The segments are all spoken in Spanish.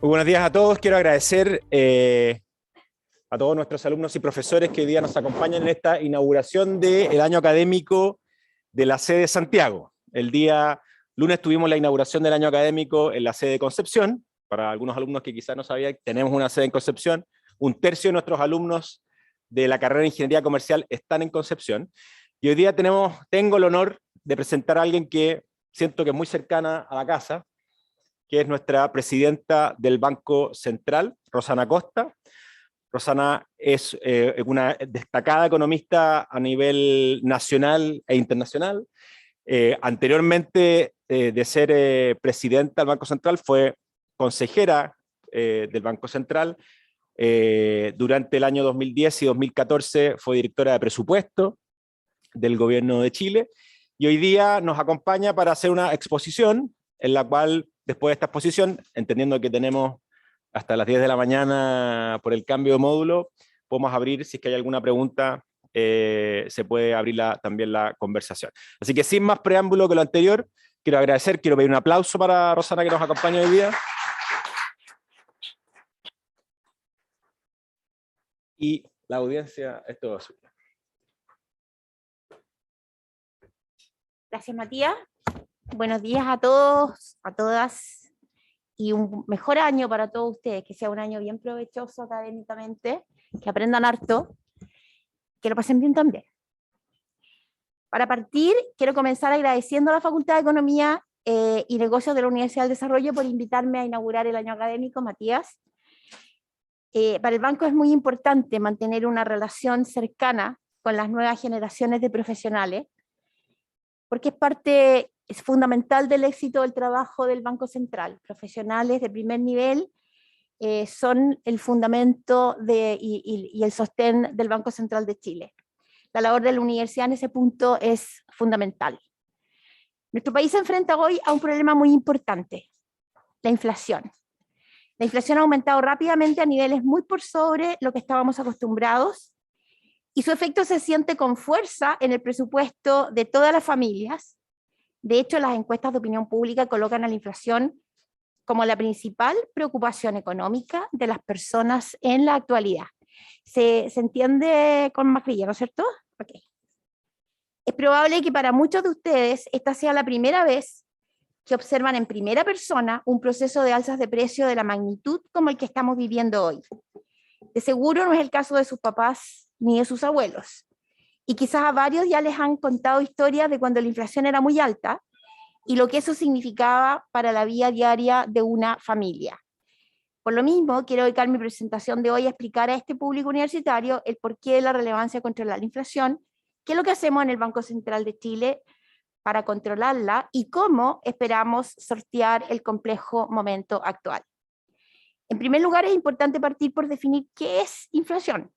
Muy buenos días a todos. Quiero agradecer a todos nuestros alumnos y profesores que hoy día nos acompañan en esta inauguración del año académico de la sede de Santiago. El día lunes tuvimos la inauguración del año académico en la sede de Concepción. Para algunos alumnos que quizás no sabían, tenemos una sede en Concepción. Un tercio de nuestros alumnos de la carrera de Ingeniería Comercial están en Concepción. Y hoy día tengo el honor de presentar a alguien que siento que es muy cercana a la casa, que es nuestra presidenta del Banco Central, Rosana Costa. Rosana es una destacada economista a nivel nacional e internacional. Anteriormente de ser presidenta del Banco Central, fue consejera del Banco Central. Durante el año 2010 y 2014 fue directora de presupuesto del gobierno de Chile. Y hoy día nos acompaña para hacer una exposición en la cual, después de esta exposición, entendiendo que tenemos hasta las 10 de la mañana por el cambio de módulo, podemos abrir, si es que hay alguna pregunta, se puede abrir también la conversación. Así que sin más preámbulo que lo anterior, quiero pedir un aplauso para Rosana que nos acompaña hoy día. Y la audiencia es todo suya. Gracias, Matías. Buenos días a todos, a todas, y un mejor año para todos ustedes, que sea un año bien provechoso académicamente, que aprendan harto, que lo pasen bien también. Para partir, quiero comenzar agradeciendo a la Facultad de Economía y Negocios de la Universidad del Desarrollo por invitarme a inaugurar el año académico, Matías. Para el banco es muy importante mantener una relación cercana con las nuevas generaciones de profesionales, porque es fundamental del éxito del trabajo del Banco Central. Profesionales de primer nivel son el fundamento y el sostén del Banco Central de Chile. La labor de la universidad en ese punto es fundamental. Nuestro país se enfrenta hoy a un problema muy importante: la inflación. La inflación ha aumentado rápidamente a niveles muy por sobre lo que estábamos acostumbrados, y su efecto se siente con fuerza en el presupuesto de todas las familias. De hecho, las encuestas de opinión pública colocan a la inflación como la principal preocupación económica de las personas en la actualidad. ¿Se entiende con mascarilla, no es cierto? Okay. Es probable que para muchos de ustedes esta sea la primera vez que observan en primera persona un proceso de alzas de precio de la magnitud como el que estamos viviendo hoy. De seguro no es el caso de sus papás ni de sus abuelos. Y quizás a varios ya les han contado historias de cuando la inflación era muy alta y lo que eso significaba para la vida diaria de una familia. Por lo mismo, quiero dedicar mi presentación de hoy a explicar a este público universitario el porqué de la relevancia de controlar la inflación, qué es lo que hacemos en el Banco Central de Chile para controlarla y cómo esperamos sortear el complejo momento actual. En primer lugar, es importante partir por definir qué es inflación.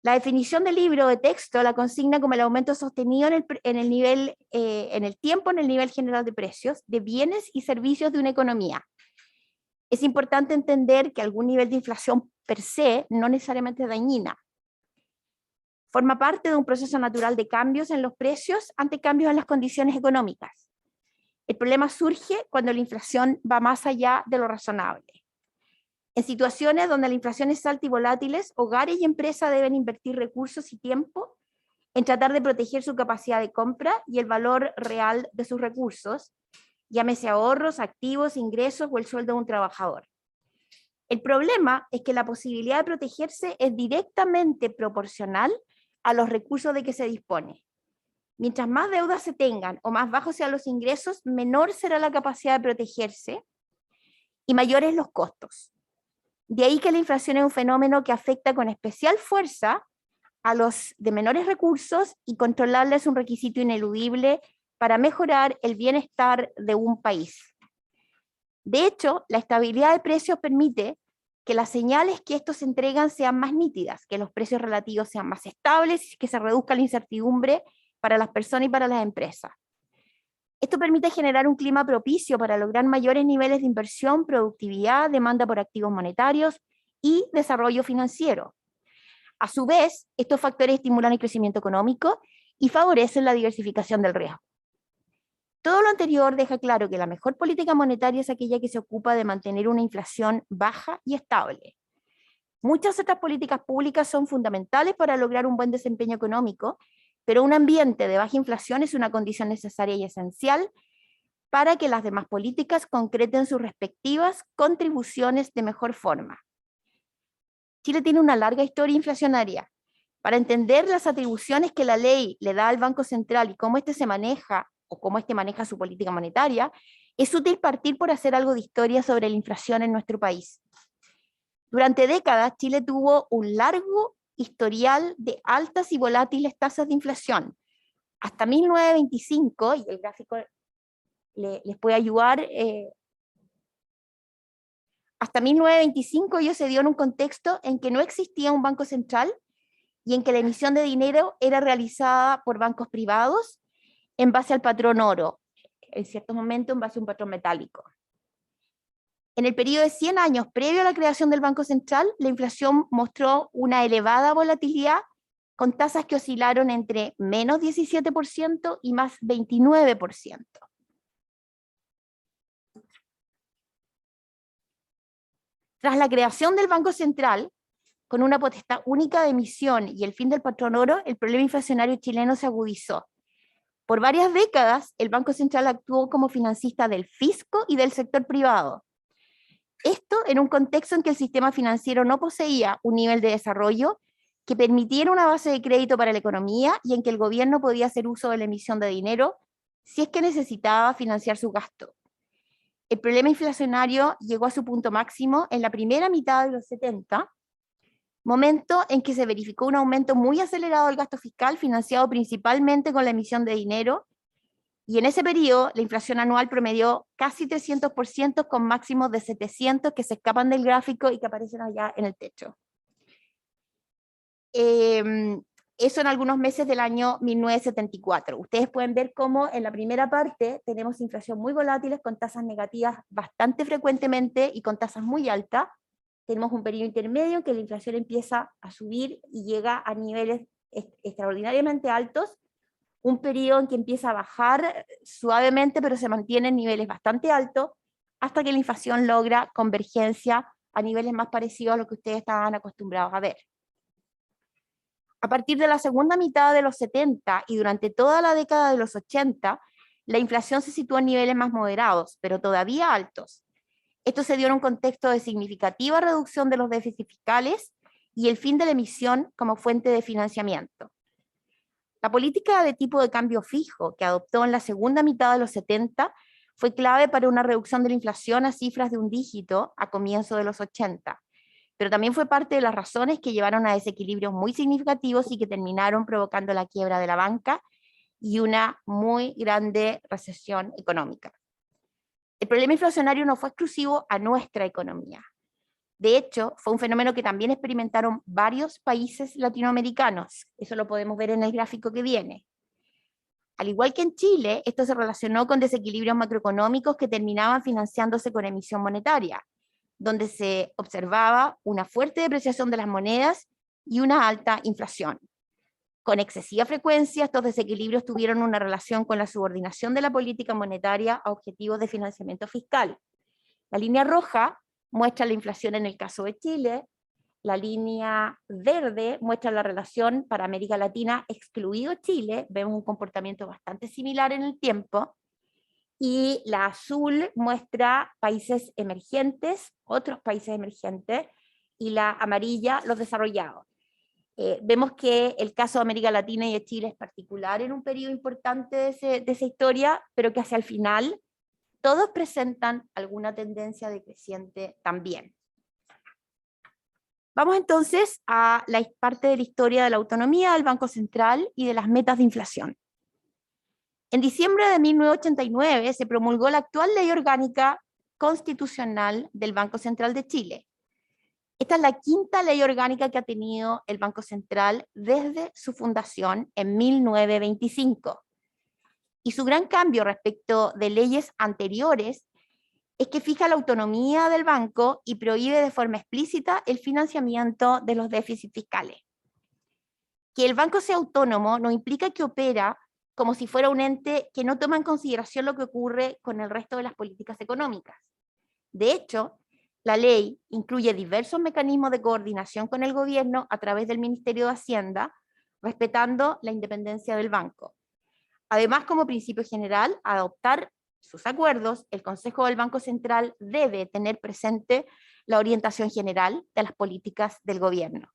La definición del libro de texto la consigna como el aumento sostenido en el tiempo en el nivel general de precios de bienes y servicios de una economía. Es importante entender que algún nivel de inflación per se no necesariamente es dañina. Forma parte de un proceso natural de cambios en los precios ante cambios en las condiciones económicas. El problema surge cuando la inflación va más allá de lo razonable. En situaciones donde la inflación es alta y volátiles, hogares y empresas deben invertir recursos y tiempo en tratar de proteger su capacidad de compra y el valor real de sus recursos, llámese ahorros, activos, ingresos o el sueldo de un trabajador. El problema es que la posibilidad de protegerse es directamente proporcional a los recursos de que se dispone. Mientras más deudas se tengan o más bajos sean los ingresos, menor será la capacidad de protegerse y mayores los costos. De ahí que la inflación es un fenómeno que afecta con especial fuerza a los de menores recursos, y controlarla es un requisito ineludible para mejorar el bienestar de un país. De hecho, la estabilidad de precios permite que las señales que estos entregan sean más nítidas, que los precios relativos sean más estables y que se reduzca la incertidumbre para las personas y para las empresas. Esto permite generar un clima propicio para lograr mayores niveles de inversión, productividad, demanda por activos monetarios y desarrollo financiero. A su vez, estos factores estimulan el crecimiento económico y favorecen la diversificación del riesgo. Todo lo anterior deja claro que la mejor política monetaria es aquella que se ocupa de mantener una inflación baja y estable. Muchas otras políticas públicas son fundamentales para lograr un buen desempeño económico, pero un ambiente de baja inflación es una condición necesaria y esencial para que las demás políticas concreten sus respectivas contribuciones de mejor forma. Chile tiene una larga historia inflacionaria. Para entender las atribuciones que la ley le da al Banco Central y cómo éste se maneja, o cómo éste maneja su política monetaria, es útil partir por hacer algo de historia sobre la inflación en nuestro país. Durante décadas, Chile tuvo un largo historial de altas y volátiles tasas de inflación. Hasta 1925, y el gráfico les puede ayudar, hasta 1925 ello se dio en un contexto en que no existía un banco central y en que la emisión de dinero era realizada por bancos privados en base al patrón oro, en ciertos momentos en base a un patrón metálico. En el periodo de 100 años previo a la creación del Banco Central, la inflación mostró una elevada volatilidad con tasas que oscilaron entre menos 17% y más 29%. Tras la creación del Banco Central, con una potestad única de emisión y el fin del patrón oro, el problema inflacionario chileno se agudizó. Por varias décadas, el Banco Central actuó como financista del fisco y del sector privado. Esto en un contexto en que el sistema financiero no poseía un nivel de desarrollo que permitiera una base de crédito para la economía y en que el gobierno podía hacer uso de la emisión de dinero si es que necesitaba financiar su gasto. El problema inflacionario llegó a su punto máximo en la primera mitad de los 70, momento en que se verificó un aumento muy acelerado del gasto fiscal financiado principalmente con la emisión de dinero, y en ese periodo la inflación anual promedió casi 300% con máximos de 700 que se escapan del gráfico y que aparecen allá en el techo. Eso en algunos meses del año 1974. Ustedes pueden ver cómo en la primera parte tenemos inflación muy volátiles con tasas negativas bastante frecuentemente y con tasas muy altas. Tenemos un periodo intermedio en que la inflación empieza a subir y llega a niveles extraordinariamente altos, un periodo en que empieza a bajar suavemente, pero se mantiene en niveles bastante altos, hasta que la inflación logra convergencia a niveles más parecidos a lo que ustedes estaban acostumbrados a ver. A partir de la segunda mitad de los 70 y durante toda la década de los 80, la inflación se situó en niveles más moderados, pero todavía altos. Esto se dio en un contexto de significativa reducción de los déficits fiscales y el fin de la emisión como fuente de financiamiento. La política de tipo de cambio fijo que adoptó en la segunda mitad de los 70 fue clave para una reducción de la inflación a cifras de un dígito a comienzos de los 80, pero también fue parte de las razones que llevaron a desequilibrios muy significativos y que terminaron provocando la quiebra de la banca y una muy grande recesión económica. El problema inflacionario no fue exclusivo a nuestra economía. De hecho, fue un fenómeno que también experimentaron varios países latinoamericanos. Eso lo podemos ver en el gráfico que viene. Al igual que en Chile, esto se relacionó con desequilibrios macroeconómicos que terminaban financiándose con emisión monetaria, donde se observaba una fuerte depreciación de las monedas y una alta inflación. Con excesiva frecuencia, estos desequilibrios tuvieron una relación con la subordinación de la política monetaria a objetivos de financiamiento fiscal. La línea roja muestra la inflación en el caso de Chile, la línea verde muestra la relación para América Latina, excluido Chile, vemos un comportamiento bastante similar en el tiempo, y la azul muestra países emergentes, otros países emergentes, y la amarilla los desarrollados. Vemos que el caso de América Latina y de Chile es particular en un periodo importante de esa historia, pero que hacia el final todos presentan alguna tendencia decreciente también. Vamos entonces a la parte de la historia de la autonomía del Banco Central y de las metas de inflación. En diciembre de 1989 se promulgó la actual Ley Orgánica Constitucional del Banco Central de Chile. Esta es la quinta ley orgánica que ha tenido el Banco Central desde su fundación en 1925. Y su gran cambio respecto de leyes anteriores es que fija la autonomía del banco y prohíbe de forma explícita el financiamiento de los déficits fiscales. Que el banco sea autónomo no implica que opera como si fuera un ente que no toma en consideración lo que ocurre con el resto de las políticas económicas. De hecho, la ley incluye diversos mecanismos de coordinación con el gobierno a través del Ministerio de Hacienda, respetando la independencia del banco. Además, como principio general, al adoptar sus acuerdos, el Consejo del Banco Central debe tener presente la orientación general de las políticas del gobierno.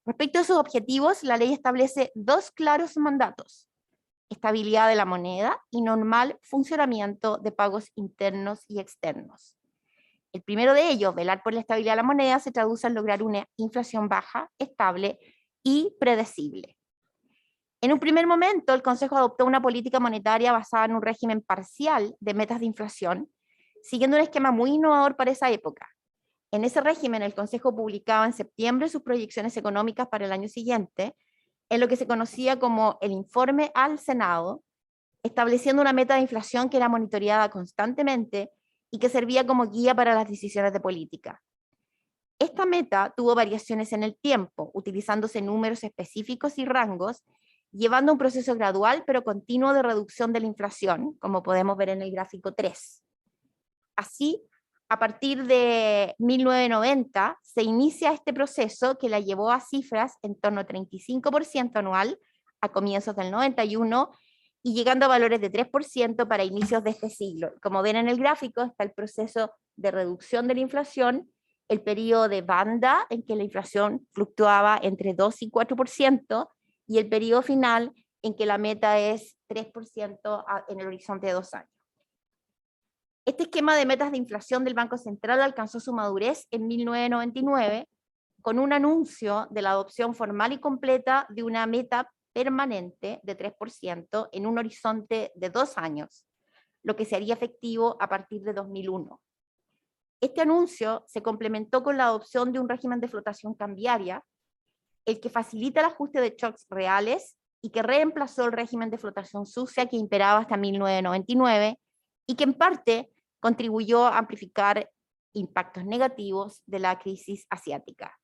Respecto a sus objetivos, la ley establece dos claros mandatos: estabilidad de la moneda y normal funcionamiento de pagos internos y externos. El primero de ellos, velar por la estabilidad de la moneda, se traduce en lograr una inflación baja, estable y predecible. En un primer momento, el Consejo adoptó una política monetaria basada en un régimen parcial de metas de inflación, siguiendo un esquema muy innovador para esa época. En ese régimen, el Consejo publicaba en septiembre sus proyecciones económicas para el año siguiente, en lo que se conocía como el informe al Senado, estableciendo una meta de inflación que era monitoreada constantemente y que servía como guía para las decisiones de política. Esta meta tuvo variaciones en el tiempo, utilizándose números específicos y rangos, llevando a un proceso gradual pero continuo de reducción de la inflación, como podemos ver en el gráfico 3. Así, a partir de 1990, se inicia este proceso que la llevó a cifras en torno a 35% anual a comienzos del 91 y llegando a valores de 3% para inicios de este siglo. Como ven en el gráfico, está el proceso de reducción de la inflación, el periodo de banda en que la inflación fluctuaba entre 2 y 4%, y el periodo final en que la meta es 3% en el horizonte de 2 años. Este esquema de metas de inflación del Banco Central alcanzó su madurez en 1999 con un anuncio de la adopción formal y completa de una meta permanente de 3% en un horizonte de 2 años, lo que se haría efectivo a partir de 2001. Este anuncio se complementó con la adopción de un régimen de flotación cambiaria, el que facilita el ajuste de shocks reales y que reemplazó el régimen de flotación sucia que imperaba hasta 1999 y que en parte contribuyó a amplificar impactos negativos de la crisis asiática.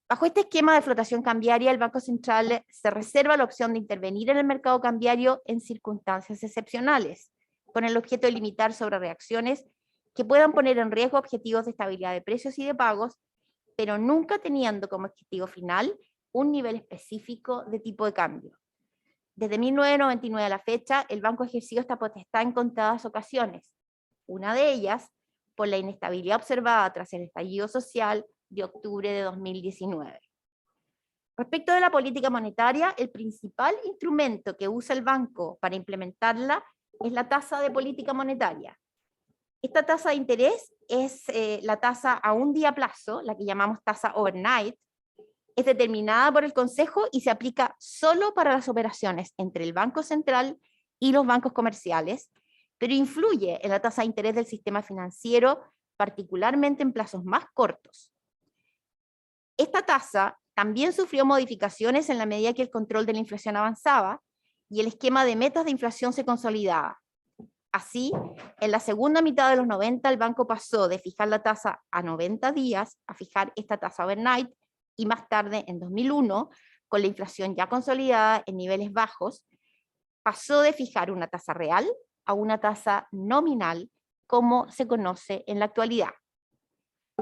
Bajo este esquema de flotación cambiaria, el Banco Central se reserva la opción de intervenir en el mercado cambiario en circunstancias excepcionales, con el objeto de limitar sobrereacciones que puedan poner en riesgo objetivos de estabilidad de precios y de pagos, pero nunca teniendo como objetivo final un nivel específico de tipo de cambio. Desde 1999 a la fecha, el banco ha ejercido esta potestad en contadas ocasiones, una de ellas por la inestabilidad observada tras el estallido social de octubre de 2019. Respecto de la política monetaria, el principal instrumento que usa el banco para implementarla es la tasa de política monetaria. Esta tasa de interés es la tasa a un día plazo, la que llamamos tasa overnight, es determinada por el Consejo y se aplica solo para las operaciones entre el Banco Central y los bancos comerciales, pero influye en la tasa de interés del sistema financiero, particularmente en plazos más cortos. Esta tasa también sufrió modificaciones en la medida que el control de la inflación avanzaba y el esquema de metas de inflación se consolidaba. Así, en la segunda mitad de los 90, el banco pasó de fijar la tasa a 90 días a fijar esta tasa overnight, y más tarde, en 2001, con la inflación ya consolidada en niveles bajos, pasó de fijar una tasa real a una tasa nominal, como se conoce en la actualidad.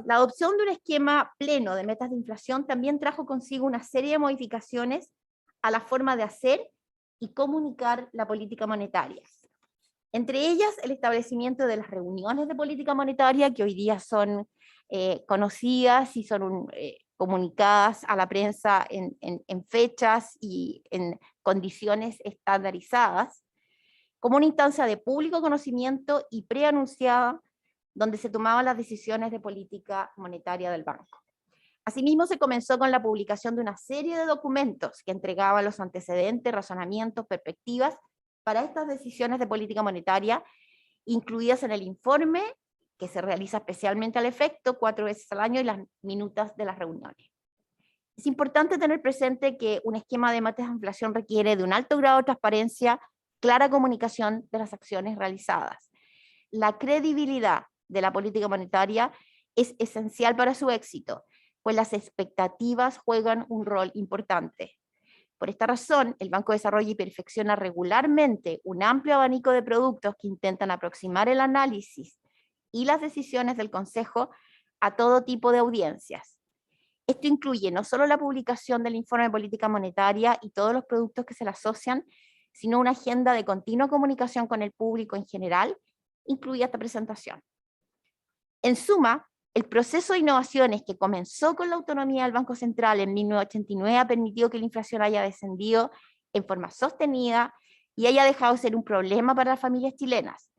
La adopción de un esquema pleno de metas de inflación también trajo consigo una serie de modificaciones a la forma de hacer y comunicar la política monetaria. Entre ellas, el establecimiento de las reuniones de política monetaria, que hoy día son conocidas y son comunicadas a la prensa en fechas y en condiciones estandarizadas, como una instancia de público conocimiento y preanunciada, donde se tomaban las decisiones de política monetaria del banco. Asimismo, se comenzó con la publicación de una serie de documentos que entregaban los antecedentes, razonamientos, perspectivas para estas decisiones de política monetaria, incluidas en el informe que se realiza especialmente al efecto 4 veces al año y las minutas de las reuniones. Es importante tener presente que un esquema de metas de inflación requiere de un alto grado de transparencia, clara comunicación de las acciones realizadas. La credibilidad de la política monetaria es esencial para su éxito, pues las expectativas juegan un rol importante. Por esta razón, el Banco desarrolla y perfecciona regularmente un amplio abanico de productos que intentan aproximar el análisis y las decisiones del Consejo a todo tipo de audiencias. Esto incluye no solo la publicación del informe de política monetaria y todos los productos que se le asocian, sino una agenda de continua comunicación con el público en general, incluida esta presentación. En suma, el proceso de innovaciones que comenzó con la autonomía del Banco Central en 1989 ha permitido que la inflación haya descendido en forma sostenida y haya dejado de ser un problema para las familias chilenas.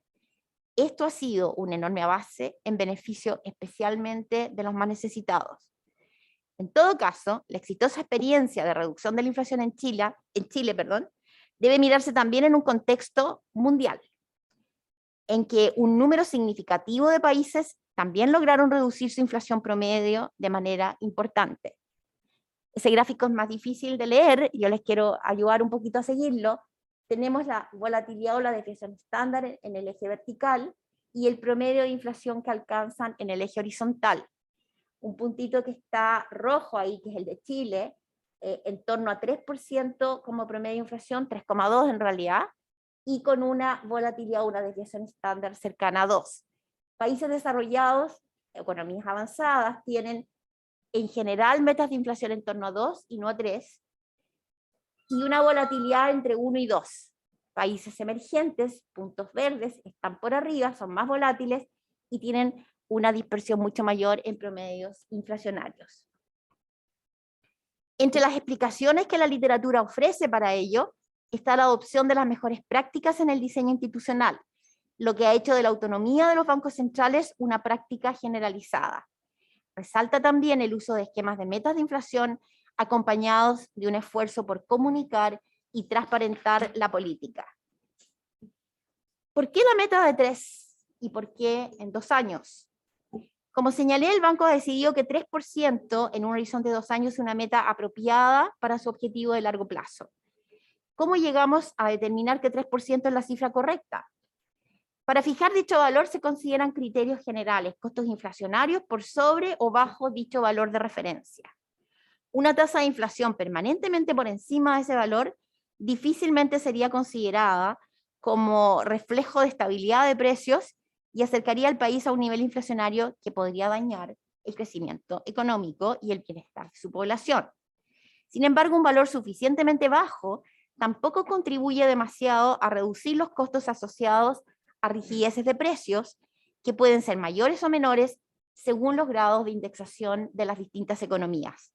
Esto ha sido una enorme avance en beneficio especialmente de los más necesitados. En todo caso, la exitosa experiencia de reducción de la inflación en Chile, debe mirarse también en un contexto mundial, en que un número significativo de países también lograron reducir su inflación promedio de manera importante. Ese gráfico es más difícil de leer, yo les quiero ayudar un poquito a seguirlo. Tenemos la volatilidad o la desviación estándar en el eje vertical y el promedio de inflación que alcanzan en el eje horizontal. Un puntito que está rojo ahí, que es el de Chile, en torno a 3% como promedio de inflación, 3,2 en realidad, y con una volatilidad, una desviación estándar cercana a 2. Países desarrollados, economías avanzadas, tienen en general metas de inflación en torno a 2 y no a 3, y una volatilidad entre 1 y 2. Países emergentes, puntos verdes, están por arriba, son más volátiles y tienen una dispersión mucho mayor en promedios inflacionarios. Entre las explicaciones que la literatura ofrece para ello, está la adopción de las mejores prácticas en el diseño institucional, lo que ha hecho de la autonomía de los bancos centrales una práctica generalizada. Resalta también el uso de esquemas de metas de inflación acompañados de un esfuerzo por comunicar y transparentar la política. ¿Por qué la meta de 3 y por qué en 2 años? Como señalé, el banco ha decidido que 3% en un horizonte de 2 años es una meta apropiada para su objetivo de largo plazo. ¿Cómo llegamos a determinar que 3% es la cifra correcta? Para fijar dicho valor se consideran criterios generales, costos inflacionarios por sobre o bajo dicho valor de referencia. Una tasa de inflación permanentemente por encima de ese valor difícilmente sería considerada como reflejo de estabilidad de precios y acercaría al país a un nivel inflacionario que podría dañar el crecimiento económico y el bienestar de su población. Sin embargo, un valor suficientemente bajo tampoco contribuye demasiado a reducir los costos asociados a rigideces de precios, que pueden ser mayores o menores según los grados de indexación de las distintas economías.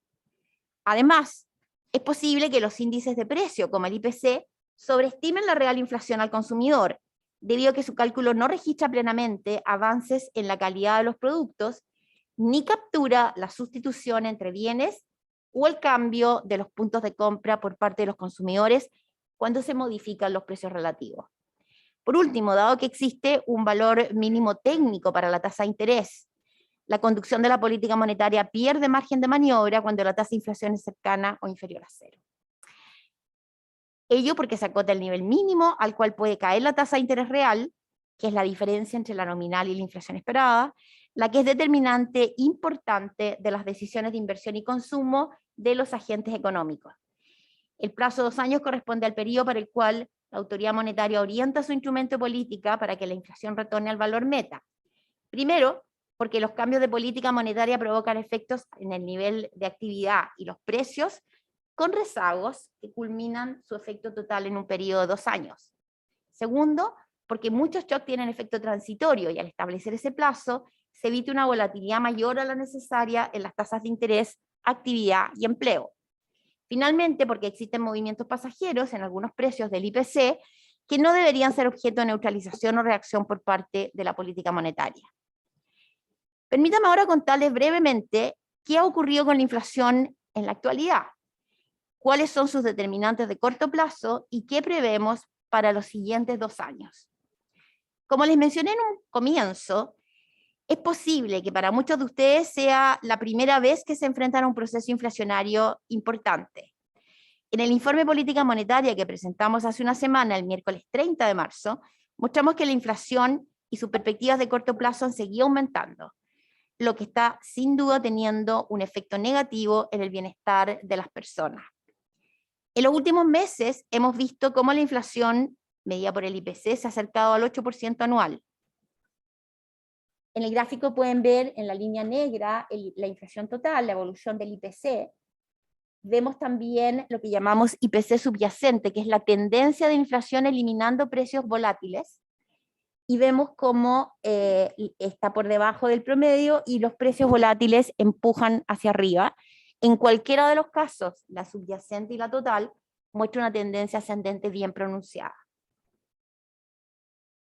Además, es posible que los índices de precio, como el IPC, sobreestimen la real inflación al consumidor, debido a que su cálculo no registra plenamente avances en la calidad de los productos, ni captura la sustitución entre bienes o el cambio de los puntos de compra por parte de los consumidores cuando se modifican los precios relativos. Por último, dado que existe un valor mínimo técnico para la tasa de interés, la conducción de la política monetaria pierde margen de maniobra cuando la tasa de inflación es cercana o inferior a 0. Ello porque se acota el nivel mínimo al cual puede caer la tasa de interés real, que es la diferencia entre la nominal y la inflación esperada, la que es determinante importante de las decisiones de inversión y consumo de los agentes económicos. El plazo de 2 años corresponde al periodo para el cual la autoridad monetaria orienta su instrumento de política para que la inflación retorne al valor meta. Primero, porque los cambios de política monetaria provocan efectos en el nivel de actividad y los precios, con rezagos que culminan su efecto total en un periodo de 2 años. Segundo, porque muchos shocks tienen efecto transitorio y al establecer ese plazo se evita una volatilidad mayor a la necesaria en las tasas de interés, actividad y empleo. Finalmente, porque existen movimientos pasajeros en algunos precios del IPC que no deberían ser objeto de neutralización o reacción por parte de la política monetaria. Permítame ahora contarles brevemente qué ha ocurrido con la inflación en la actualidad, cuáles son sus determinantes de corto plazo y qué prevemos para los siguientes 2 años. Como les mencioné en un comienzo, es posible que para muchos de ustedes sea la primera vez que se enfrentan a un proceso inflacionario importante. En el informe de política monetaria que presentamos hace una semana, el miércoles 30 de marzo, mostramos que la inflación y sus perspectivas de corto plazo han seguido aumentando, lo que está sin duda teniendo un efecto negativo en el bienestar de las personas. En los últimos meses hemos visto cómo la inflación medida por el IPC se ha acercado al 8% anual. En el gráfico pueden ver en la línea negra la inflación total, la evolución del IPC. Vemos también lo que llamamos IPC subyacente, que es la tendencia de inflación eliminando precios volátiles. Y vemos cómo está por debajo del promedio y los precios volátiles empujan hacia arriba. En cualquiera de los casos, la subyacente y la total muestra una tendencia ascendente bien pronunciada.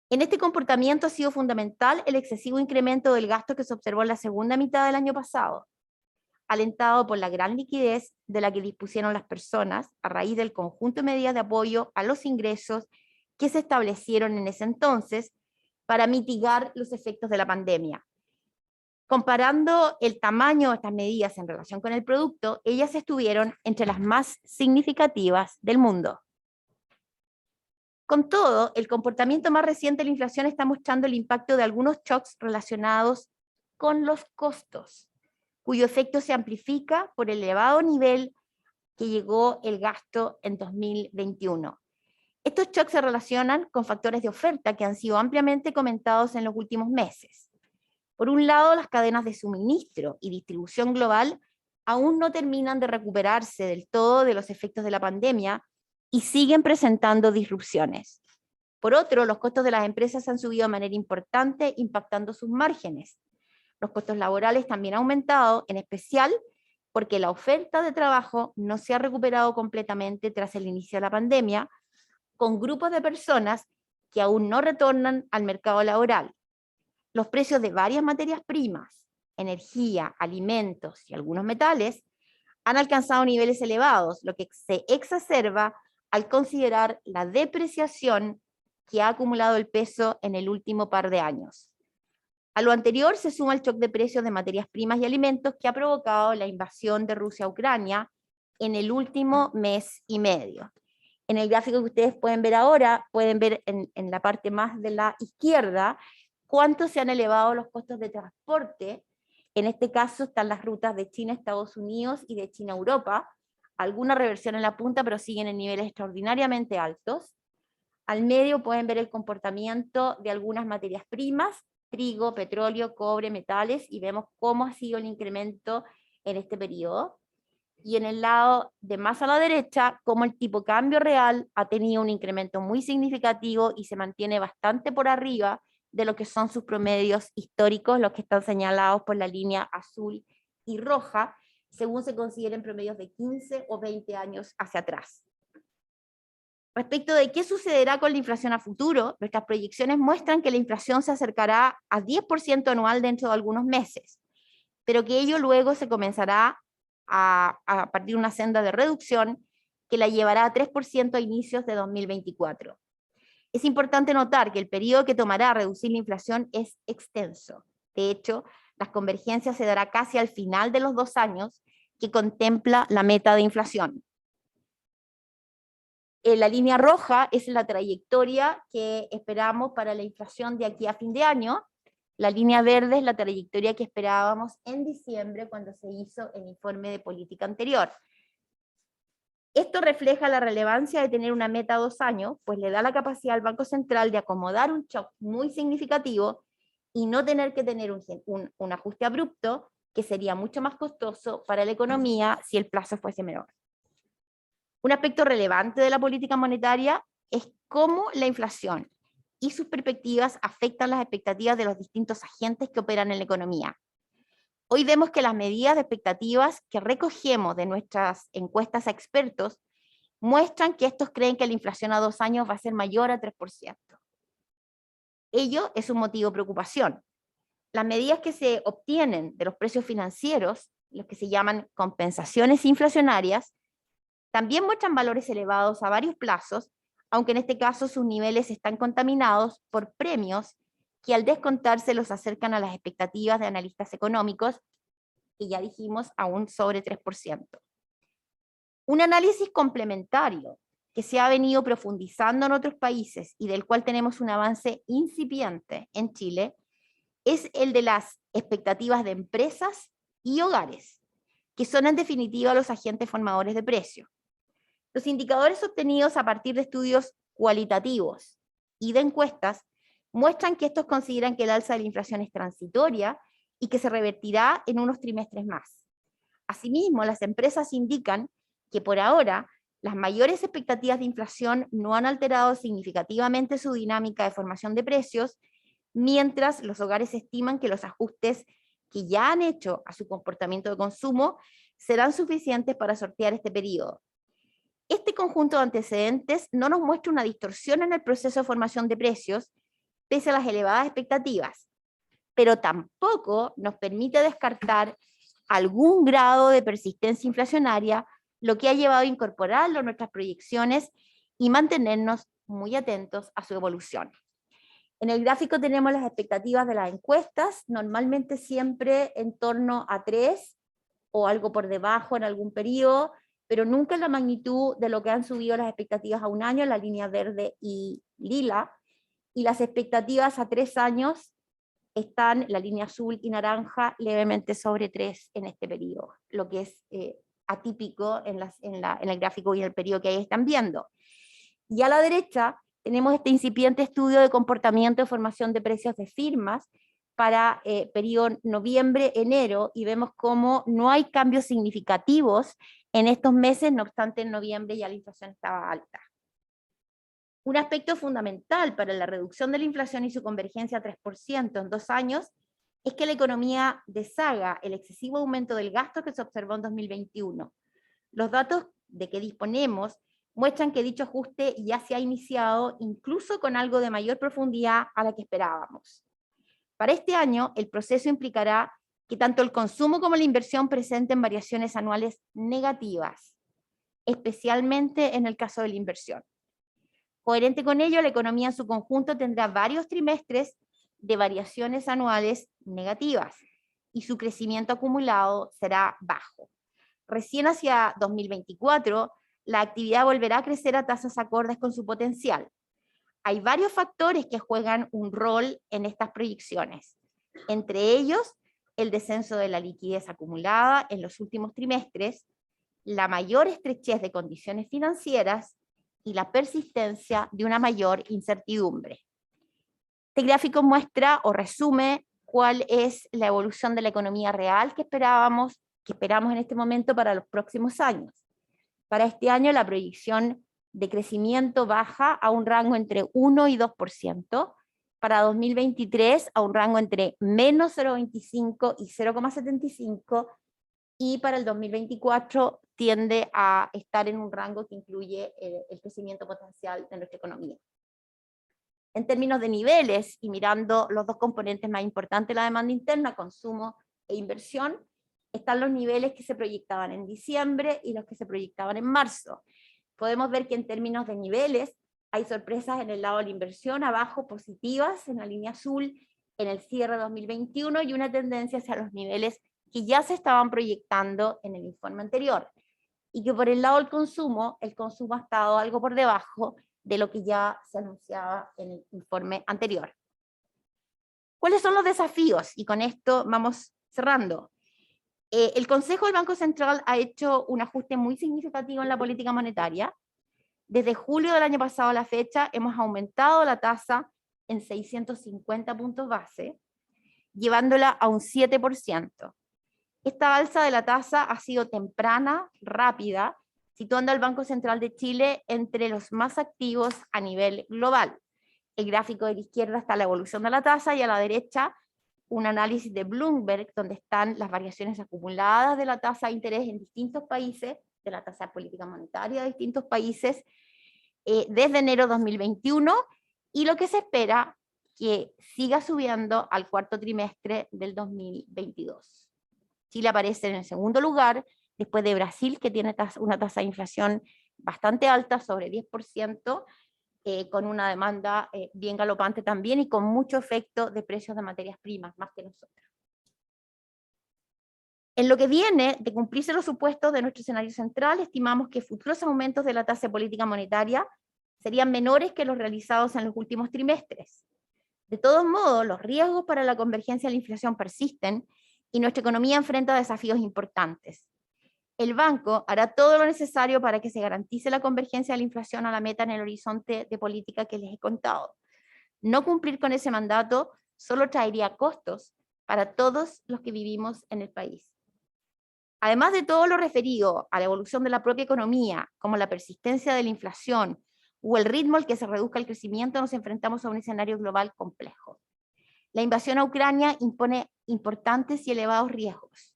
En este comportamiento ha sido fundamental el excesivo incremento del gasto que se observó en la segunda mitad del año pasado, alentado por la gran liquidez de la que dispusieron las personas a raíz del conjunto de medidas de apoyo a los ingresos que se establecieron en ese entonces para mitigar los efectos de la pandemia. Comparando el tamaño de estas medidas en relación con el producto, ellas estuvieron entre las más significativas del mundo. Con todo, el comportamiento más reciente de la inflación está mostrando el impacto de algunos shocks relacionados con los costos, cuyo efecto se amplifica por el elevado nivel que llegó el gasto en 2021. Estos shocks se relacionan con factores de oferta que han sido ampliamente comentados en los últimos meses. Por un lado, las cadenas de suministro y distribución global aún no terminan de recuperarse del todo de los efectos de la pandemia y siguen presentando disrupciones. Por otro, los costos de las empresas han subido de manera importante, impactando sus márgenes. Los costos laborales también han aumentado, en especial porque la oferta de trabajo no se ha recuperado completamente tras el inicio de la pandemia, con grupos de personas que aún no retornan al mercado laboral. Los precios de varias materias primas, energía, alimentos y algunos metales han alcanzado niveles elevados, lo que se exacerba al considerar la depreciación que ha acumulado el peso en el último par de años. A lo anterior se suma el shock de precios de materias primas y alimentos que ha provocado la invasión de Rusia a Ucrania en el último mes y medio. En el gráfico que ustedes pueden ver ahora, pueden ver en la parte más de la izquierda cuánto se han elevado los costos de transporte. En este caso están las rutas de China a Estados Unidos y de China a Europa, alguna reversión en la punta, pero siguen en niveles extraordinariamente altos. Al medio pueden ver el comportamiento de algunas materias primas, trigo, petróleo, cobre, metales, y vemos cómo ha sido el incremento en este periodo. Y en el lado de más a la derecha, cómo el tipo de cambio real ha tenido un incremento muy significativo y se mantiene bastante por arriba de lo que son sus promedios históricos, los que están señalados por la línea azul y roja, según se consideren promedios de 15 o 20 años hacia atrás. Respecto de qué sucederá con la inflación a futuro, nuestras proyecciones muestran que la inflación se acercará a 10% anual dentro de algunos meses, pero que ello luego se comenzará a partir de una senda de reducción que la llevará a 3% a inicios de 2024. Es importante notar que el periodo que tomará reducir la inflación es extenso. De hecho, las convergencias se dará casi al final de los 2 años que contempla la meta de inflación. La línea roja es la trayectoria que esperamos para la inflación de aquí a fin de año. La línea verde es la trayectoria que esperábamos en diciembre cuando se hizo el informe de política anterior. Esto refleja la relevancia de tener una meta a 2 años, pues le da la capacidad al Banco Central de acomodar un shock muy significativo y no tener que tener un ajuste abrupto, que sería mucho más costoso para la economía si el plazo fuese menor. Un aspecto relevante de la política monetaria es cómo la inflación y sus perspectivas afectan las expectativas de los distintos agentes que operan en la economía. Hoy vemos que las medidas de expectativas que recogemos de nuestras encuestas a expertos muestran que estos creen que la inflación a 2 años va a ser mayor a 3%. Ello es un motivo de preocupación. Las medidas que se obtienen de los precios financieros, los que se llaman compensaciones inflacionarias, también muestran valores elevados a varios plazos, aunque en este caso sus niveles están contaminados por premios que al descontarse los acercan a las expectativas de analistas económicos, que ya dijimos aún sobre 3%. Un análisis complementario que se ha venido profundizando en otros países y del cual tenemos un avance incipiente en Chile, es el de las expectativas de empresas y hogares, que son en definitiva los agentes formadores de precios. Los indicadores obtenidos a partir de estudios cualitativos y de encuestas muestran que estos consideran que el alza de la inflación es transitoria y que se revertirá en unos trimestres más. Asimismo, las empresas indican que por ahora las mayores expectativas de inflación no han alterado significativamente su dinámica de formación de precios, mientras los hogares estiman que los ajustes que ya han hecho a su comportamiento de consumo serán suficientes para sortear este periodo. Este conjunto de antecedentes no nos muestra una distorsión en el proceso de formación de precios, pese a las elevadas expectativas, pero tampoco nos permite descartar algún grado de persistencia inflacionaria, lo que ha llevado a incorporarlo en nuestras proyecciones y mantenernos muy atentos a su evolución. En el gráfico tenemos las expectativas de las encuestas, normalmente siempre en torno a 3 o algo por debajo en algún periodo, pero nunca en la magnitud de lo que han subido las expectativas a un año, la línea verde y lila, y las expectativas a 3 años están, la línea azul y naranja, levemente sobre 3 en este periodo, lo que es atípico en el gráfico y en el periodo que ahí están viendo. Y a la derecha tenemos este incipiente estudio de comportamiento de formación de precios de firmas para periodo noviembre-enero, y vemos cómo no hay cambios significativos en estos meses, no obstante en noviembre ya la inflación estaba alta. Un aspecto fundamental para la reducción de la inflación y su convergencia a 3% en 2 años es que la economía deshaga el excesivo aumento del gasto que se observó en 2021. Los datos de que disponemos muestran que dicho ajuste ya se ha iniciado, incluso con algo de mayor profundidad a la que esperábamos. Para este año, el proceso implicará que tanto el consumo como la inversión presenten variaciones anuales negativas, especialmente en el caso de la inversión. Coherente con ello, la economía en su conjunto tendrá varios trimestres de variaciones anuales negativas y su crecimiento acumulado será bajo. Recién hacia 2024, la actividad volverá a crecer a tasas acordes con su potencial. Hay varios factores que juegan un rol en estas proyecciones, entre ellos el descenso de la liquidez acumulada en los últimos trimestres, la mayor estrechez de condiciones financieras y la persistencia de una mayor incertidumbre. Este gráfico muestra o resume cuál es la evolución de la economía real que esperamos en este momento para los próximos años. Para este año la proyección de crecimiento baja a un rango entre 1 y 2%, para 2023 a un rango entre menos 0,25 y 0,75%, y para el 2024 tiende a estar en un rango que incluye el crecimiento potencial de nuestra economía. En términos de niveles, y mirando los dos componentes más importantes de la demanda interna, consumo e inversión, están los niveles que se proyectaban en diciembre y los que se proyectaban en marzo. Podemos ver que en términos de niveles hay sorpresas en el lado de la inversión, abajo positivas en la línea azul en el cierre de 2021, y una tendencia hacia los niveles que ya se estaban proyectando en el informe anterior, y que por el lado del consumo, el consumo ha estado algo por debajo de lo que ya se anunciaba en el informe anterior. ¿Cuáles son los desafíos? Y con esto vamos cerrando. El Consejo del Banco Central ha hecho un ajuste muy significativo en la política monetaria. Desde julio del año pasado a la fecha hemos aumentado la tasa en 650 puntos base, llevándola a un 7%. Esta alza de la tasa ha sido temprana, rápida, situando al Banco Central de Chile entre los más activos a nivel global. El gráfico de la izquierda está la evolución de la tasa, y a la derecha un análisis de Bloomberg, donde están las variaciones acumuladas de la tasa de interés en distintos países, de la tasa de política monetaria de distintos países, desde enero de 2021, y lo que se espera que siga subiendo al cuarto trimestre del 2022. Chile aparece en el segundo lugar, después de Brasil, que tiene una tasa de inflación bastante alta, sobre 10%, con una demanda bien galopante también, y con mucho efecto de precios de materias primas, más que nosotros. En lo que viene de cumplirse los supuestos de nuestro escenario central, estimamos que futuros aumentos de la tasa de política monetaria serían menores que los realizados en los últimos trimestres. De todos modos, los riesgos para la convergencia de la inflación persisten, y nuestra economía enfrenta desafíos importantes. El banco hará todo lo necesario para que se garantice la convergencia de la inflación a la meta en el horizonte de política que les he contado. No cumplir con ese mandato solo traería costos para todos los que vivimos en el país. Además de todo lo referido a la evolución de la propia economía, como la persistencia de la inflación o el ritmo al que se reduzca el crecimiento, nos enfrentamos a un escenario global complejo. La invasión a Ucrania impone importantes y elevados riesgos.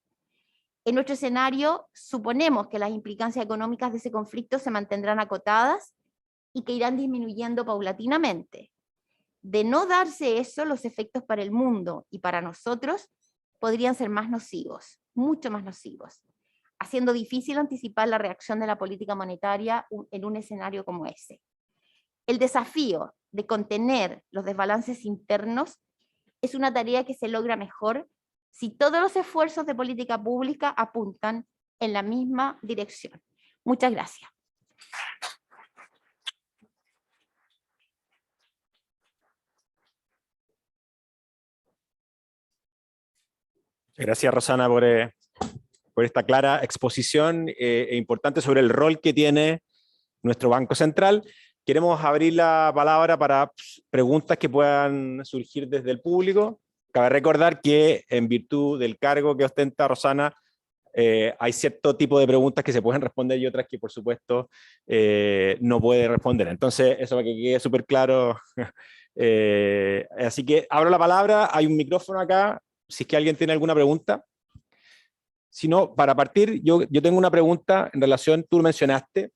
En nuestro escenario, suponemos que las implicancias económicas de ese conflicto se mantendrán acotadas y que irán disminuyendo paulatinamente. De no darse eso, los efectos para el mundo y para nosotros podrían ser más nocivos, mucho más nocivos, haciendo difícil anticipar la reacción de la política monetaria en un escenario como ese. El desafío de contener los desbalances internos es una tarea que se logra mejor si todos los esfuerzos de política pública apuntan en la misma dirección. Muchas gracias. Gracias, Rosana, por esta clara exposición e importante sobre el rol que tiene nuestro Banco Central. Queremos abrir la palabra para preguntas que puedan surgir desde el público. Cabe recordar que en virtud del cargo que ostenta Rosana, hay cierto tipo de preguntas que se pueden responder y otras que por supuesto no puede responder. Entonces, eso para que quede súper claro. Así que abro la palabra, hay un micrófono acá, si es que alguien tiene alguna pregunta. Si no, para partir, yo tengo una pregunta en relación, tú lo mencionaste,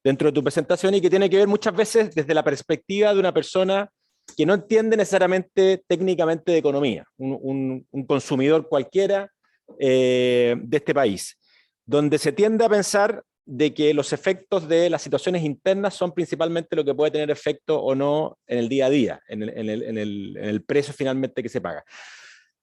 dentro de tu presentación y que tiene que ver muchas veces desde la perspectiva de una persona que no entiende necesariamente técnicamente de economía, un consumidor cualquiera de este país, donde se tiende a pensar de que los efectos de las situaciones internas son principalmente lo que puede tener efecto o no en el día a día, en el precio finalmente que se paga.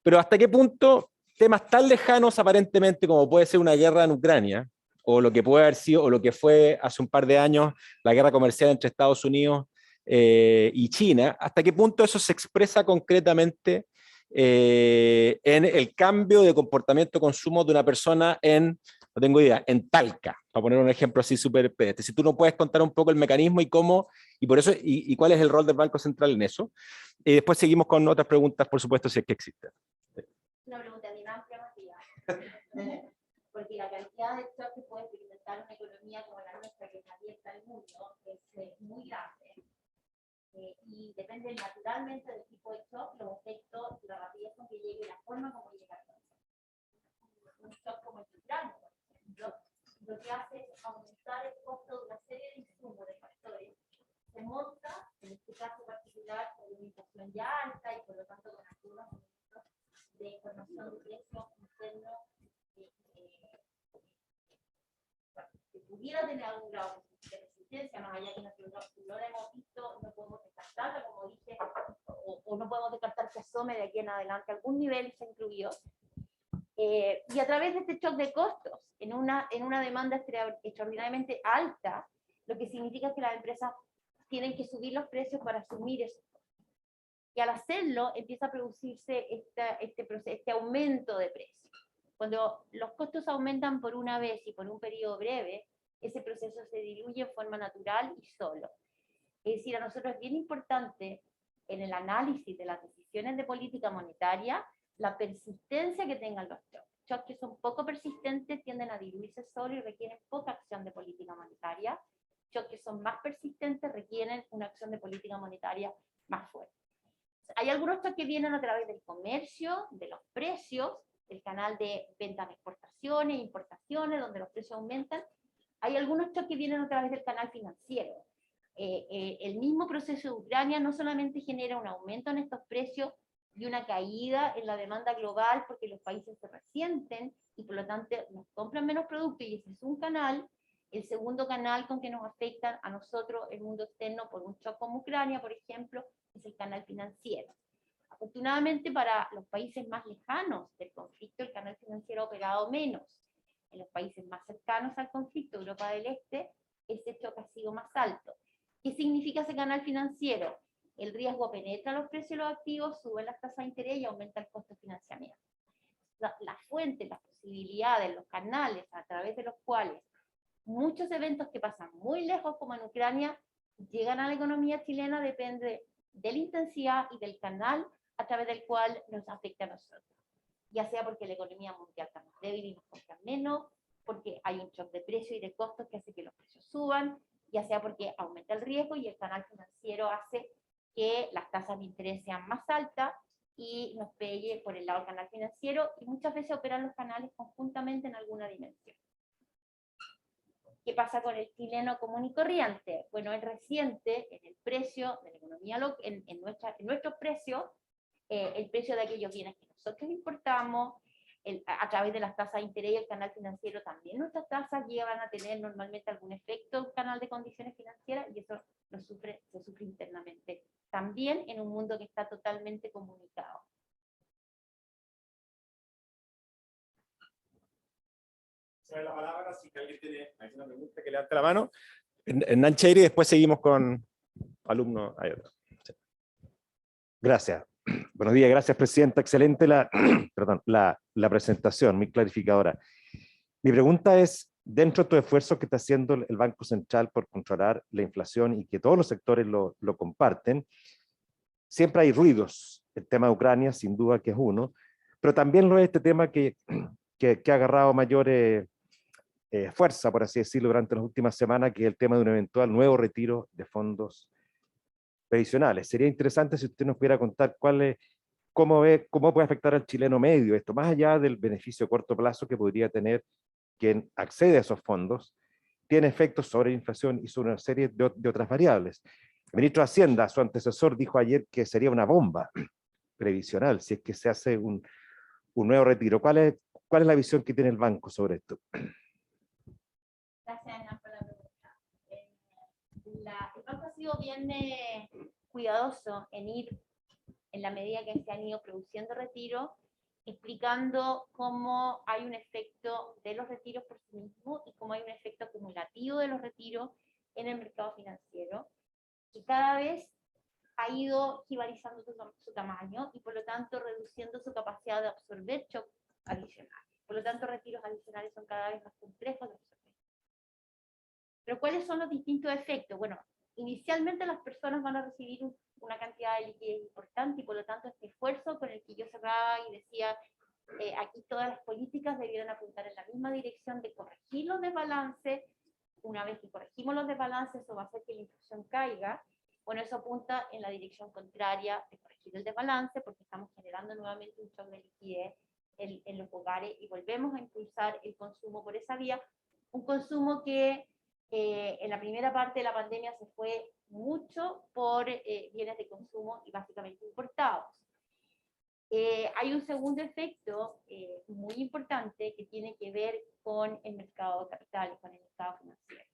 Pero ¿hasta qué punto temas tan lejanos aparentemente como puede ser una guerra en Ucrania, o lo que puede haber sido, o lo que fue hace un par de años la guerra comercial entre Estados Unidos y China, hasta qué punto eso se expresa concretamente en el cambio de comportamiento de consumo de una persona en, no tengo idea, en Talca, para poner un ejemplo así súper pedestre? Si tú no puedes contar un poco el mecanismo y cómo, y por eso, y cuál es el rol del Banco Central en eso. Y después seguimos con otras preguntas, por supuesto, si es que existen. Una pregunta dinámica, porque la cantidad de shock que puede experimentar una economía como la nuestra, que es abierta al mundo, es muy grande. Y depende naturalmente del tipo de shock, los efectos, la rapidez con que llegue y la forma como llega. Un shock como el Ucrania, por ejemplo, lo que hace es aumentar el costo de una serie de insumos, de factores. Se monta, en este caso particular, con una inflación ya alta y por lo tanto con algunos momentos de formación de precios internos que pudiera tener algún grado de resistencia, más allá que nosotros no lo hemos visto, no podemos descartarlo, como dije, o no podemos descartar que asome de aquí en adelante algún nivel se incluyó. Y a través de este shock de costos, en una demanda extraordinariamente alta, lo que significa que las empresas tienen que subir los precios para asumir esos costos. Y al hacerlo, empieza a producirse este aumento de precios. Cuando los costos aumentan por una vez y por un periodo breve, ese proceso se diluye en forma natural y solo. Es decir, a nosotros es bien importante en el análisis de las decisiones de política monetaria la persistencia que tengan los shocks. Shocks que son poco persistentes tienden a diluirse solo y requieren poca acción de política monetaria. Shocks que son más persistentes requieren una acción de política monetaria más fuerte. Hay algunos shocks que vienen a través del comercio, de los precios, el canal de ventas de exportaciones, importaciones, donde los precios aumentan. Hay algunos shocks que vienen a través del canal financiero. El mismo proceso de Ucrania no solamente genera un aumento en estos precios y una caída en la demanda global porque los países se resienten y por lo tanto nos compran menos productos, y ese es un canal. El segundo canal con que nos afectan a nosotros el mundo externo por un shock como Ucrania, por ejemplo, es el canal financiero. Afortunadamente para los países más lejanos del conflicto el canal financiero ha operado menos. En los países más cercanos al conflicto, Europa del Este, ese shock ha sido más alto. ¿Qué significa ese canal financiero? El riesgo penetra los precios de los activos, sube las tasas de interés y aumenta el costo de financiamiento. las fuentes, las posibilidades, los canales a través de los cuales muchos eventos que pasan muy lejos, como en Ucrania, llegan a la economía chilena, depende de la intensidad y del canal a través del cual nos afecta a nosotros. Ya sea porque la economía mundial está más débil y nos compran menos, porque hay un shock de precio y de costos que hace que los precios suban, ya sea porque aumenta el riesgo y el canal financiero hace que las tasas de interés sean más altas y nos pegue por el lado del canal financiero, y muchas veces operan los canales conjuntamente en alguna dimensión. ¿Qué pasa con el chileno común y corriente? Bueno, es reciente en el precio de la economía, en nuestros precios, el precio de aquellos bienes que nosotros importamos, a través de las tasas de interés y el canal financiero también nuestras tasas llevan a tener normalmente algún efecto en el canal de condiciones financieras, y eso se sufre internamente, también en un mundo que está totalmente comunicado. La palabra, si alguien tiene alguna pregunta, que levante la mano. Hernán Cheire, y después seguimos con alumnos. Gracias. Buenos días, gracias, presidenta. Excelente la presentación, muy clarificadora. Mi pregunta es, dentro de tu esfuerzo que está haciendo el Banco Central por controlar la inflación y que todos los sectores lo comparten, siempre hay ruidos. El tema de Ucrania, sin duda que es uno, pero también lo es este tema que ha agarrado mayor fuerza, por así decirlo, durante las últimas semanas, que es el tema de un eventual nuevo retiro de fondos previsionales. Sería interesante si usted nos pudiera contar cómo puede afectar al chileno medio esto, más allá del beneficio a corto plazo que podría tener quien accede a esos fondos, tiene efectos sobre la inflación y sobre una serie de otras variables. El ministro de Hacienda, su antecesor, dijo ayer que sería una bomba previsional si es que se hace un nuevo retiro. ¿Cuál es la visión que tiene el banco sobre esto? Gracias, Ana, por la pregunta. El banco ha sido bien cuidadoso en ir, en la medida que se han ido produciendo retiros, explicando cómo hay un efecto de los retiros por sí mismos y cómo hay un efecto acumulativo de los retiros en el mercado financiero, y cada vez ha ido jibalizando su tamaño y por lo tanto reduciendo su capacidad de absorber shock adicionales. Por lo tanto, retiros adicionales son cada vez más complejos de absorber. Pero ¿cuáles son los distintos efectos? Bueno, inicialmente las personas van a recibir una cantidad de liquidez importante, y por lo tanto este esfuerzo con el que yo cerraba y decía, aquí todas las políticas debieran apuntar en la misma dirección de corregir los desbalances. Una vez que corregimos los desbalances, eso va a hacer que la inflación caiga. Bueno, eso apunta en la dirección contraria de corregir el desbalance, porque estamos generando nuevamente un shock de liquidez en los hogares y volvemos a impulsar el consumo por esa vía, un consumo que en la primera parte de la pandemia se fue mucho por bienes de consumo y básicamente importados. Hay un segundo efecto muy importante que tiene que ver con el mercado de capitales, con el mercado financiero.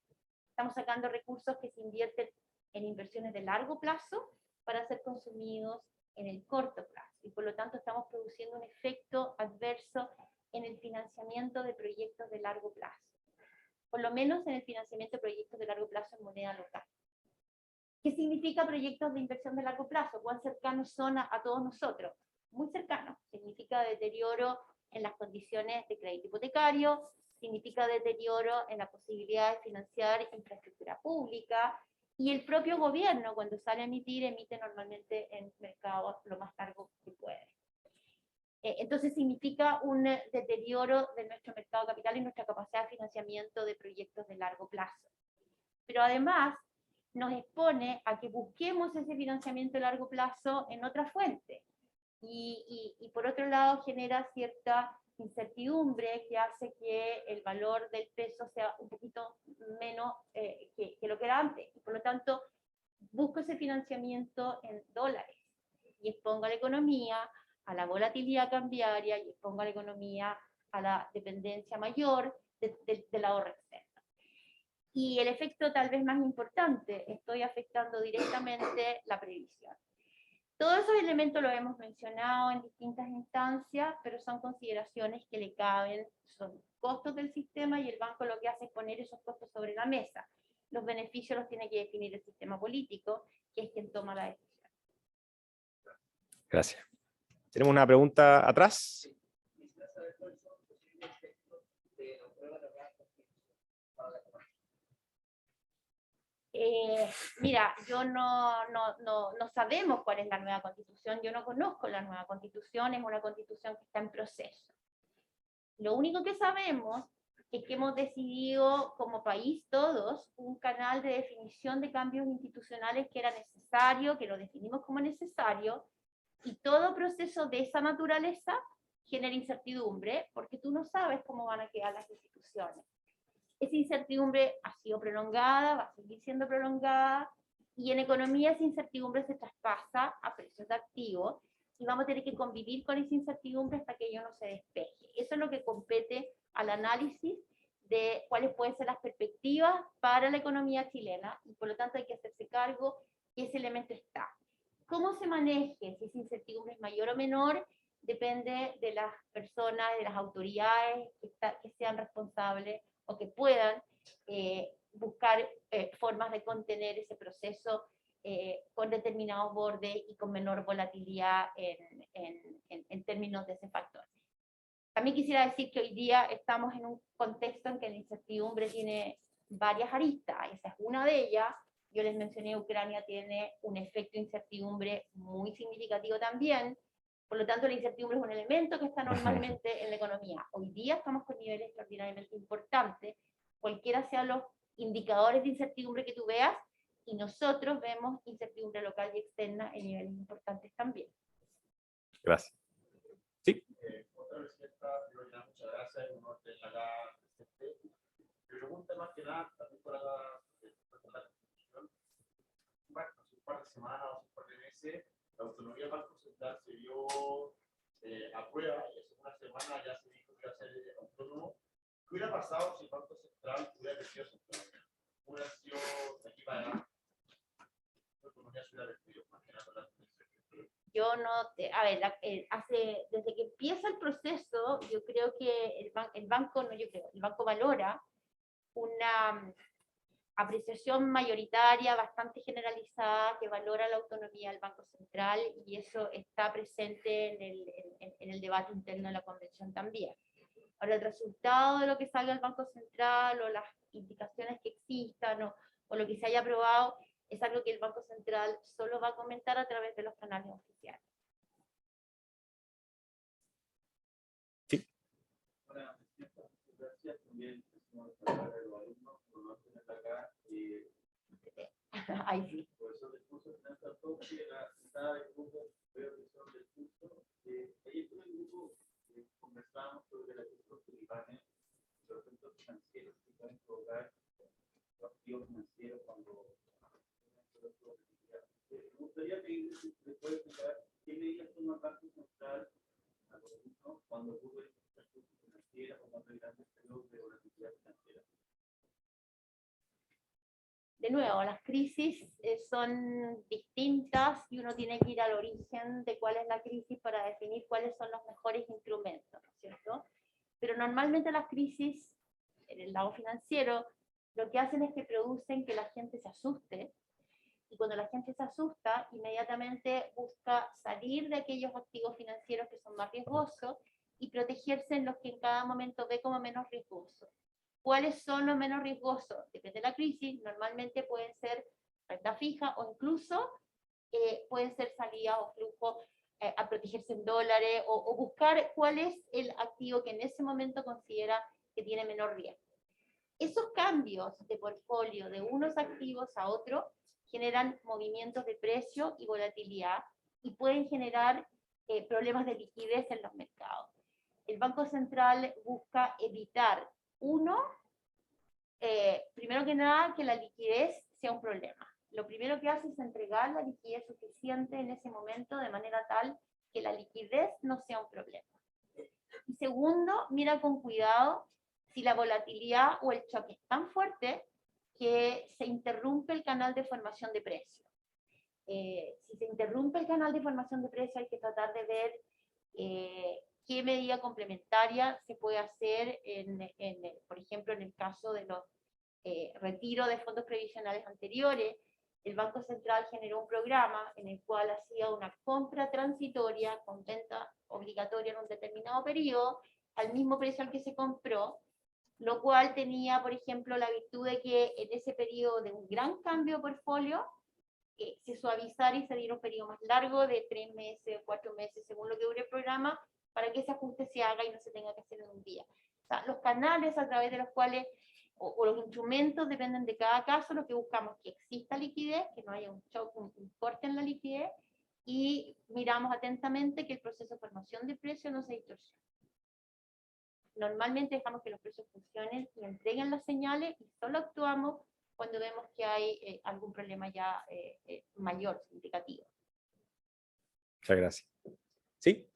Estamos sacando recursos que se invierten en inversiones de largo plazo para ser consumidos en el corto plazo, y por lo tanto estamos produciendo un efecto adverso en el financiamiento de proyectos de largo plazo, por lo menos en el financiamiento de proyectos de largo plazo en moneda local. ¿Qué significa proyectos de inversión de largo plazo? ¿Cuán cercanos son a todos nosotros? Muy cercanos. Significa deterioro en las condiciones de crédito hipotecario, significa deterioro en la posibilidad de financiar infraestructura pública, y el propio gobierno, cuando sale a emitir, emite normalmente en mercados lo más largo que puede. Entonces significa un deterioro de nuestro mercado de capital y nuestra capacidad de financiamiento de proyectos de largo plazo. Pero además nos expone a que busquemos ese financiamiento de largo plazo en otra fuente. Y por otro lado genera cierta incertidumbre que hace que el valor del peso sea un poquito menos que lo que era antes. Y por lo tanto busco ese financiamiento en dólares y expongo a la economía a la volatilidad cambiaria y expongo a la economía a la dependencia mayor del ahorro externo. Y el efecto tal vez más importante, estoy afectando directamente la previsión. Todos esos elementos los hemos mencionado en distintas instancias, pero son consideraciones que le caben, son costos del sistema, y el banco lo que hace es poner esos costos sobre la mesa. Los beneficios los tiene que definir el sistema político, que es quien toma la decisión. Gracias. Tenemos una pregunta atrás. Mira, yo no sabemos cuál es la nueva constitución, yo no conozco la nueva constitución, es una constitución que está en proceso. Lo único que sabemos es que hemos decidido como país todos un canal de definición de cambios institucionales que era necesario, que lo definimos como necesario, y todo proceso de esa naturaleza genera incertidumbre, porque tú no sabes cómo van a quedar las instituciones. Esa incertidumbre ha sido prolongada, va a seguir siendo prolongada, y en economía esa incertidumbre se traspasa a precios de activos, y vamos a tener que convivir con esa incertidumbre hasta que ello no se despeje. Eso es lo que compete al análisis de cuáles pueden ser las perspectivas para la economía chilena, y por lo tanto hay que hacerse cargo que ese elemento está. ¿Cómo se maneje? Si esa incertidumbre es mayor o menor, depende de las personas, de las autoridades que sean responsables o que puedan buscar formas de contener ese proceso con determinados bordes y con menor volatilidad en términos de ese factor. También quisiera decir que hoy día estamos en un contexto en que la incertidumbre tiene varias aristas, esa es una de ellas. Yo les mencioné, Ucrania tiene un efecto de incertidumbre muy significativo también, por lo tanto la incertidumbre es un elemento que está normalmente en la economía. Hoy día estamos con niveles extraordinariamente importantes, cualquiera sean los indicadores de incertidumbre que tú veas, y nosotros vemos incertidumbre local y externa en niveles importantes también. Gracias. Sí. Otra receta, muchas gracias, un orden acá presente. Mi pregunta más que nada, también para la Constitución, hace un par de semanas o un par de meses, la autonomía del Banco Central se dio a prueba, y hace una semana ya se dijo que iba a ser autónomo. ¿Qué hubiera pasado si el Banco Central hubiera perdido su autonomía? ¿Hubiera sido de aquí para adelante? ¿La autonomía se hubiera perdido? Más que nada para la Yo no, a ver, desde que empieza el proceso, yo creo que el banco valora una apreciación mayoritaria, bastante generalizada, que valora la autonomía del Banco Central, y eso está presente en el debate interno de la Convención también. Ahora, el resultado de lo que salga del Banco Central, o las indicaciones que existan, o lo que se haya aprobado, es algo que el Banco Central solo va a comentar a través de los canales oficiales. Sí. Gracias también a los alumnos por no tener acá. Ahí sí. Profesor del curso, la del grupo de profesor del curso, ayer en el grupo conversábamos sobre la cuestión de Ivane, los efectos financieros que pueden provocar los activos financieros cuando me gustaría pedir si se puede explicar qué medidas toma el Banco Central a los alumnos cuando ocurre recursos financieros o cuando hay grandes periodos de volatilidad financiera. De nuevo, las crisis son distintas, y uno tiene que ir al origen de cuál es la crisis para definir cuáles son los mejores instrumentos, ¿no es cierto? Pero normalmente las crisis, en el lado financiero, lo que hacen es que producen que la gente se asuste, y cuando la gente se asusta, inmediatamente busca salir de aquellos activos financieros que son más riesgosos y protegerse en los que en cada momento ve como menos riesgosos. ¿Cuáles son los menos riesgosos? Depende de la crisis, normalmente pueden ser renta fija, o incluso pueden ser salidas o flujos a protegerse en dólares, o buscar cuál es el activo que en ese momento considera que tiene menor riesgo. Esos cambios de portfolio de unos activos a otros generan movimientos de precio y volatilidad, y pueden generar problemas de liquidez en los mercados. El Banco Central busca evitar, primero que nada, que la liquidez sea un problema. Lo primero que hace es entregar la liquidez suficiente en ese momento, de manera tal que la liquidez no sea un problema. Y segundo, mira con cuidado si la volatilidad o el choque es tan fuerte que se interrumpe el canal de formación de precios. Si se interrumpe el canal de formación de precios, hay que tratar de ver qué medida complementaria se puede hacer, por ejemplo, en el caso de los retiros de fondos previsionales anteriores. El Banco Central generó un programa en el cual hacía una compra transitoria con venta obligatoria en un determinado periodo, al mismo precio al que se compró, lo cual tenía, por ejemplo, la virtud de que en ese periodo de un gran cambio de portfolio, se suavizara y se diera un periodo más largo de 3 meses, 4 meses, según lo que dure el programa, para que ese ajuste se haga y no se tenga que hacer en un día. O sea, los canales a través de los cuales, o los instrumentos dependen de cada caso, lo que buscamos es que exista liquidez, que no haya un shock, un corte en la liquidez, y miramos atentamente que el proceso de formación de precios no se distorsione. Normalmente dejamos que los precios funcionen y entreguen las señales y solo actuamos cuando vemos que hay algún problema ya mayor, significativo. Muchas gracias. ¿Sí?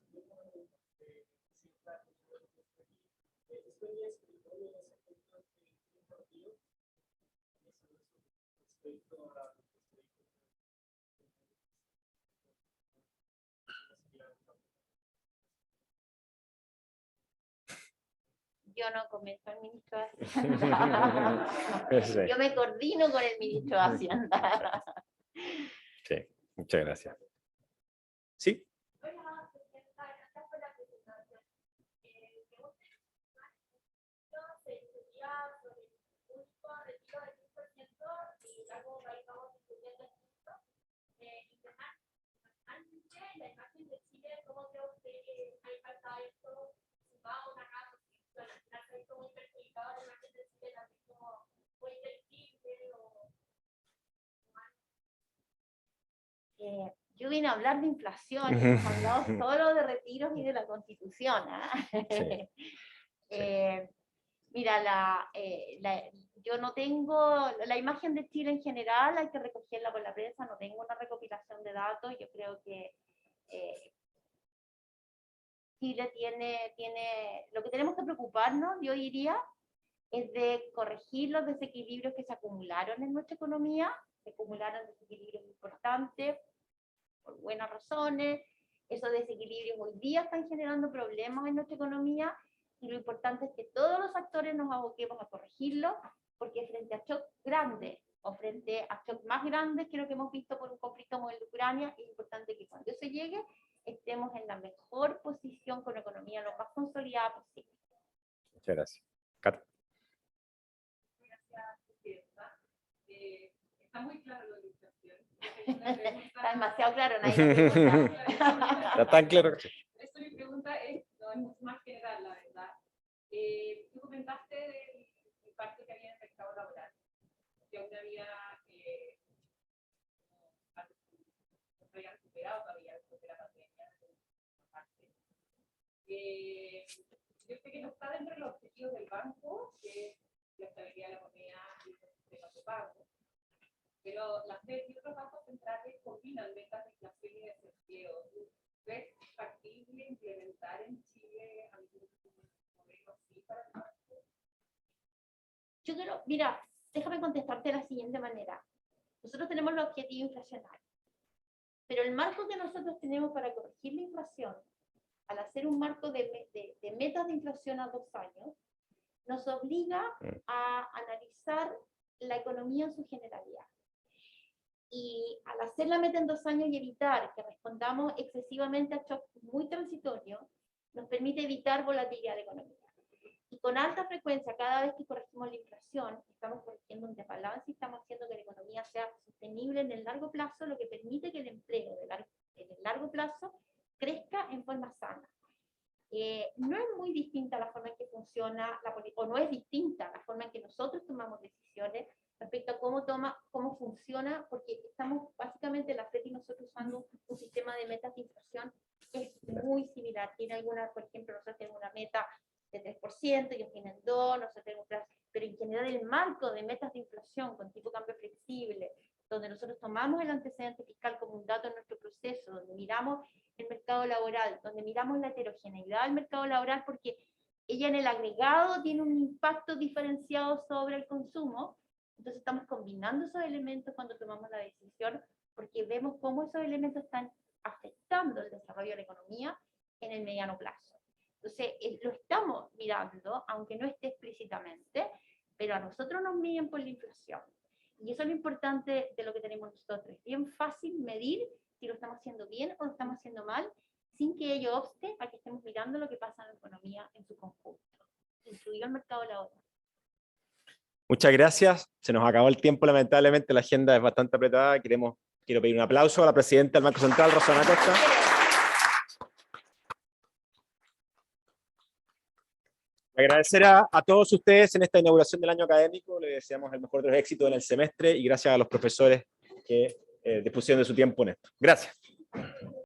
Yo no comento al ministro de Hacienda. Sí. Yo me coordino con el ministro de Hacienda. Sí, muchas gracias. ¿Sí? Yo vine a hablar de inflación, y hemos hablado solo de retiros y de la Constitución. Sí. Mira, yo no tengo la imagen de Chile en general, hay que recogerla por la prensa, no tengo una recopilación de datos. Yo creo que Chile tiene, lo que tenemos que preocuparnos, yo diría, es de corregir los desequilibrios que se acumularon en nuestra economía. Se acumularon desequilibrios importantes, por buenas razones. Esos desequilibrios hoy día están generando problemas en nuestra economía, y lo importante es que todos los actores nos aboquemos a corregirlo, porque frente a shocks grandes, o frente a shocks más grandes que lo que hemos visto por un conflicto como el de Ucrania, es importante que cuando eso llegue, estemos en la mejor posición con la economía lo más consolidada posible. Muchas gracias. Cata. Está muy claro lo de la inflación. Está demasiado claro, nadie lo pregunta. ¿Está tan claro? Esto mi pregunta es, no es mucho más general, la verdad. Tú comentaste del impacto que había en el mercado laboral, que aún había no se habían superado todavía después de la pandemia. Yo sé que no está dentro de los objetivos del banco, que es la estabilidad de la moneda y los sistemas de pago, pero la FED y otros bancos centrales combinan metas de inflación y desempleo. ¿Es factible implementar en Chile algún modelo así para el banco? Yo quiero, mira, déjame contestarte de la siguiente manera. Nosotros tenemos los objetivos inflacionarios, pero el marco que nosotros tenemos para corregir la inflación, al hacer un marco de metas de inflación a 2 años, nos obliga a analizar la economía en su generalidad. Y al hacer la meta en 2 años y evitar que respondamos excesivamente a shocks muy transitorios, nos permite evitar volatilidad de la economía. Y con alta frecuencia, cada vez que corregimos la inflación, estamos corrigiendo un desbalance y estamos haciendo que la economía sea sostenible en el largo plazo, lo que permite que el empleo en el largo plazo crezca en forma sana. No es muy distinta la forma en que funciona la política, o no es distinta la forma en que nosotros tomamos decisiones respecto a cómo funciona, porque estamos básicamente la FED y nosotros usando un sistema de metas de inflación que es muy similar. Tiene algunas, por ejemplo, nosotros tenemos una meta de 3%, ellos tienen 2%, nosotros tenemos pero en general el marco de metas de inflación con tipo de cambio flexible, donde nosotros tomamos el antecedente fiscal como un dato en nuestro proceso, donde miramos el mercado laboral, donde miramos la heterogeneidad del mercado laboral, porque ella en el agregado tiene un impacto diferenciado sobre el consumo. Entonces estamos combinando esos elementos cuando tomamos la decisión, porque vemos cómo esos elementos están afectando el desarrollo de la economía en el mediano plazo. Entonces lo estamos mirando, aunque no esté explícitamente, pero a nosotros nos miden por la inflación. Y eso es lo importante de lo que tenemos nosotros. Es bien fácil medir si lo estamos haciendo bien o lo estamos haciendo mal, sin que ello obste a que estemos mirando lo que pasa en la economía en su conjunto, incluido el mercado laboral. Muchas gracias. Se nos acabó el tiempo, lamentablemente, la agenda es bastante apretada. Quiero pedir un aplauso a la presidenta del Banco Central, Rosana Costa. Agradecer a todos ustedes en esta inauguración del año académico. Les deseamos el mejor de los éxitos en el semestre y gracias a los profesores que dispusieron de su tiempo en esto. Gracias.